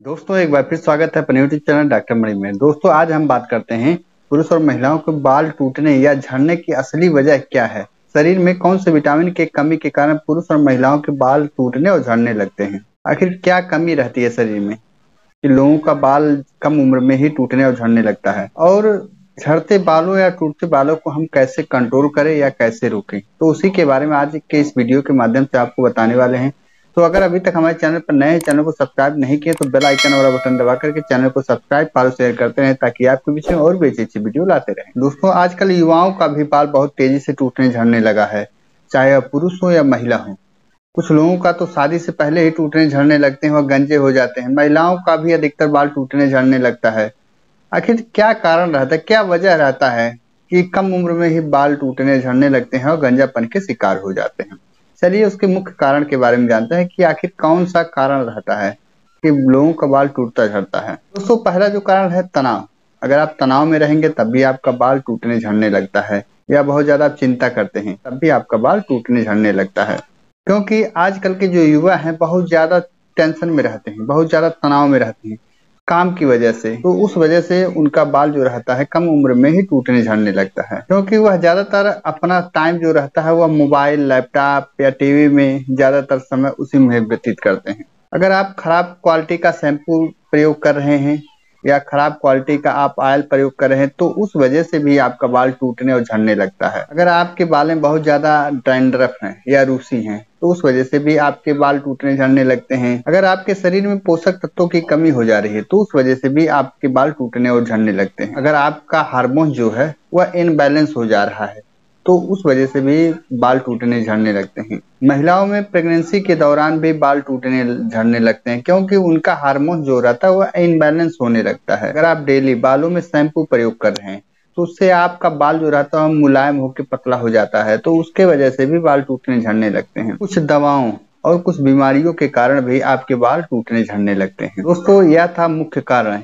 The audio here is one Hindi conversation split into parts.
दोस्तों एक बार फिर स्वागत है अपने यूट्यूब चैनल डॉक्टर मणि में। दोस्तों आज हम बात करते हैं पुरुष और महिलाओं के बाल टूटने या झड़ने की असली वजह क्या है। शरीर में कौन से विटामिन की कमी के कारण पुरुष और महिलाओं के बाल टूटने और झड़ने लगते हैं। आखिर क्या कमी रहती है शरीर में कि लोगों का बाल कम उम्र में ही टूटने और झड़ने लगता है, और झड़ते बालों या टूटते बालों को हम कैसे कंट्रोल करें या कैसे रोकें, तो उसी के बारे में आज के इस वीडियो के माध्यम से आपको बताने वाले हैं। तो अगर अभी तक हमारे चैनल पर नए हैं, चैनल को सब्सक्राइब नहीं किए तो बेल आइकन वाला बटन दबा करके चैनल को सब्सक्राइब फॉलो शेयर करते रहें ताकि आपके बीच में और भी अच्छी वीडियो लाते रहें। दोस्तों आजकल युवाओं का भी बाल बहुत तेजी से टूटने झड़ने लगा है, चाहे पुरुष हो या महिला हो। कुछ लोगों का तो शादी से पहले ही टूटने झड़ने लगते हैं और गंजे हो जाते हैं। महिलाओं का भी अधिकतर बाल टूटने झड़ने लगता है। आखिर क्या कारण रहता है, क्या वजह रहता है कि कम उम्र में ही बाल टूटने झड़ने लगते हैं और गंजापन के शिकार हो जाते हैं। चलिए उसके मुख्य कारण के बारे में जानते हैं कि आखिर कौन सा कारण रहता है कि लोगों का बाल टूटता झड़ता है। दोस्तों पहला जो कारण है तनाव। अगर आप तनाव में रहेंगे तब भी आपका बाल टूटने झड़ने लगता है, या बहुत ज्यादा आप चिंता करते हैं तब भी आपका बाल टूटने झड़ने लगता है। क्योंकि आजकल के जो युवा हैं बहुत ज्यादा टेंशन में रहते हैं, बहुत ज्यादा तनाव में रहते हैं काम की वजह से, तो उस वजह से उनका बाल जो रहता है कम उम्र में ही टूटने झड़ने लगता है। क्योंकि वह ज्यादातर अपना टाइम जो रहता है वह मोबाइल, लैपटॉप या टीवी में ज्यादातर समय उसी में व्यतीत करते हैं। अगर आप खराब क्वालिटी का शैम्पू प्रयोग कर रहे हैं या खराब क्वालिटी का आप ऑयल प्रयोग कर रहे हैं तो उस वजह से भी आपका बाल टूटने और झड़ने लगता है। अगर आपके बाल में बहुत ज्यादा डैंड्रफ है या रूसी है तो उस वजह से भी आपके बाल टूटने झड़ने लगते हैं। अगर आपके शरीर में पोषक तत्वों की कमी हो जा रही है तो उस वजह से भी आपके बाल टूटने और झड़ने लगते हैं। अगर आपका हार्मोन जो है वह इनबैलेंस हो जा रहा है तो उस वजह से भी बाल टूटने झड़ने लगते हैं। महिलाओं में प्रेगनेंसी के दौरान भी बाल टूटने झड़ने लगते हैं क्योंकि उनका हार्मोन जो रहता है वह इनबैलेंस होने लगता है। अगर आप डेली बालों में शैम्पू प्रयोग कर रहे हैं तो उससे आपका बाल जो रहता है मुलायम होकर पतला हो जाता है, तो उसके वजह से भी बाल टूटने झड़ने लगते हैं। कुछ दवाओं और कुछ बीमारियों के कारण भी आपके बाल टूटने झड़ने लगते हैं। दोस्तों यह था मुख्य कारण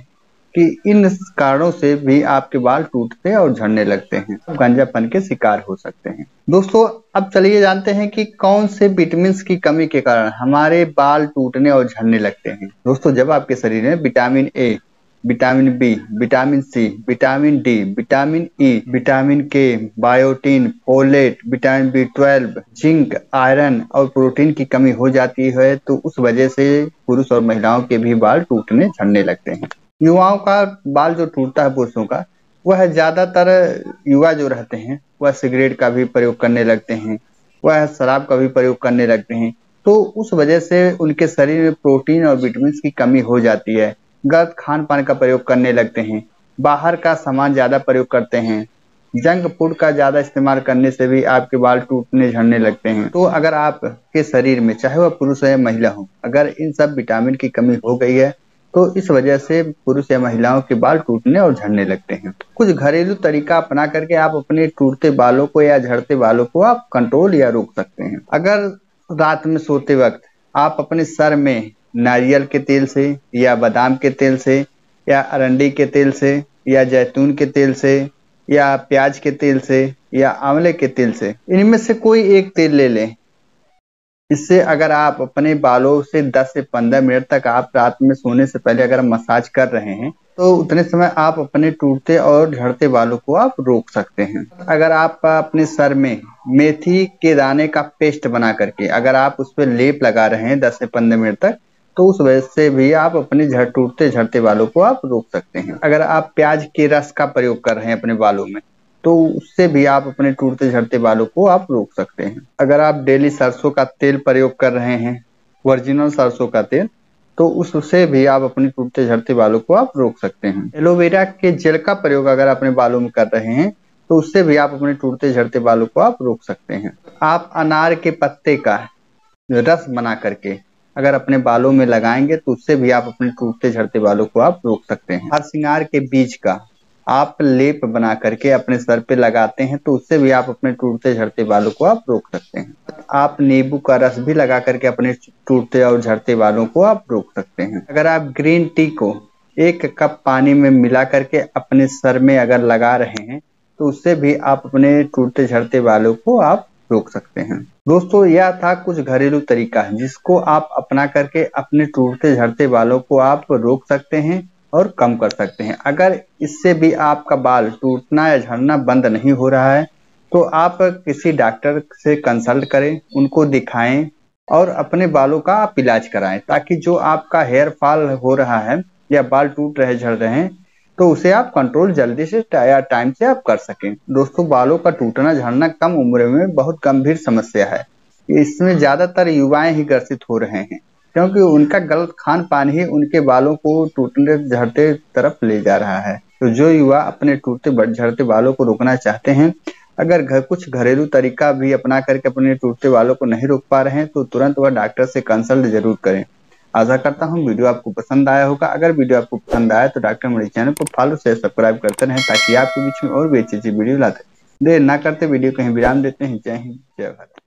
कि इन कारणों से भी आपके बाल टूटते और झड़ने लगते हैं, गंजापन के शिकार हो सकते हैं। दोस्तों अब चलिए जानते हैं कि कौन से विटामिन की कमी के कारण हमारे बाल टूटने और झड़ने लगते हैं। दोस्तों जब आपके शरीर में vitamin A, vitamin B, vitamin C, vitamin D, vitamin E, vitamin K, biotin, folate, vitamin B12, zinc, iron और प्रोटीन की कमी हो जाती है तो उस वजह से पुरुष और महिलाओं के भी बाल टूटने झड़ने लगते हैं। युवाओं का बाल जो टूटता है पुरुषों का, वह ज्यादातर युवा जो रहते हैं वह सिगरेट का भी प्रयोग करने लगते हैं, वह शराब का भी प्रयोग करने लगते हैं, तो उस वजह से उनके शरीर में प्रोटीन और विटामिन की कमी हो जाती है। गलत खान पान का प्रयोग करने लगते हैं, बाहर का सामान ज्यादा प्रयोग करते हैं, जंक फूड का ज्यादा इस्तेमाल करने से भी आपके बाल टूटने झड़ने लगते हैं। तो अगर आपके शरीर में चाहे वह पुरुष हो या महिला हो, अगर इन सब विटामिन की कमी हो गई है तो इस वजह से पुरुष या महिलाओं के बाल टूटने और झड़ने लगते हैं। कुछ घरेलू तरीका अपना करके आप अपने टूटते बालों को या झड़ते बालों को आप कंट्रोल या रोक सकते हैं। अगर रात में सोते वक्त आप अपने सर में नारियल के तेल से या बादाम के तेल से या अरंडी के तेल से या जैतून के तेल से या प्याज के तेल से या आंवले के तेल से, इनमें से कोई एक तेल ले लें। इससे अगर आप अपने बालों से 10 से 15 मिनट तक आप रात में सोने से पहले अगर मसाज कर रहे हैं तो उतने समय आप अपने टूटते और झड़ते बालों को आप रोक सकते हैं। अगर आप अपने सर में मेथी के दाने का पेस्ट बना करके अगर आप उस पर लेप लगा रहे हैं 10 से 15 मिनट तक, तो उस वजह से भी आप अपने टूटते झड़ते बालों को आप रोक सकते हैं। अगर आप प्याज के रस का प्रयोग कर रहे हैं अपने बालों में तो उससे भी आप अपने टूटते झड़ते बालों को आप रोक सकते हैं। अगर आप डेली सरसों का तेल प्रयोग कर रहे हैं, ओरिजिनल सरसों का तेल, तो उससे भी आप अपने टूटते झड़ते बालों को आप रोक सकते हैं। एलोवेरा के जेल का प्रयोग अगर अपने बालों में कर रहे हैं तो उससे भी आप अपने टूटते झड़ते बालों को आप रोक सकते हैं। आप अनार के पत्ते का रस बना करके अगर अपने बालों में लगाएंगे तो उससे भी आप अपने टूटते झड़ते बालों को आप रोक सकते हैं। हरसिंगार के बीज का आप लेप बना करके अपने सर पे लगाते हैं तो उससे भी आप अपने टूटते झड़ते बालों को आप रोक सकते हैं। आप नींबू का रस भी लगा करके अपने टूटते और झड़ते बालों को आप रोक सकते हैं। अगर आप ग्रीन टी को 1 कप पानी में मिला करके अपने सर में अगर लगा रहे हैं तो उससे भी आप अपने टूटते झड़ते बालों को आप रोक सकते हैं। दोस्तों यह था कुछ घरेलू तरीका जिसको आप अपना करके अपने टूटते झड़ते बालों को आप रोक सकते हैं और कम कर सकते हैं। अगर इससे भी आपका बाल टूटना या झड़ना बंद नहीं हो रहा है तो आप किसी डॉक्टर से कंसल्ट करें, उनको दिखाएं और अपने बालों का आप इलाज कराएं, ताकि जो आपका हेयर फॉल हो रहा है या बाल टूट रहे झड़ रहे हैं तो उसे आप कंट्रोल जल्दी से या टाइम से आप कर सकें। दोस्तों बालों का टूटना झड़ना कम उम्र में बहुत गंभीर समस्या है। इसमें ज्यादातर युवाएं ही ग्रसित हो रहे हैं, क्योंकि उनका गलत खान पान ही उनके बालों को टूटने झड़ते तरफ ले जा रहा है। तो जो युवा अपने टूटते झड़ते बालों को रोकना चाहते हैं, अगर कुछ घरेलू तरीका भी अपना करके अपने टूटते बालों को नहीं रोक पा रहे हैं तो तुरंत वह डॉक्टर से कंसल्ट जरूर करें। आशा करता हूँ वीडियो आपको पसंद आया होगा। अगर वीडियो आपको पसंद आया तो डॉक्टर मणि चैनल को फॉलो शेयर सब्सक्राइब करते रहें, ताकि आपके बीच में और भी अच्छी वीडियो लाते। देर ना करते वीडियो कहीं विराम देते हैं। जय हिंद, जय भारत।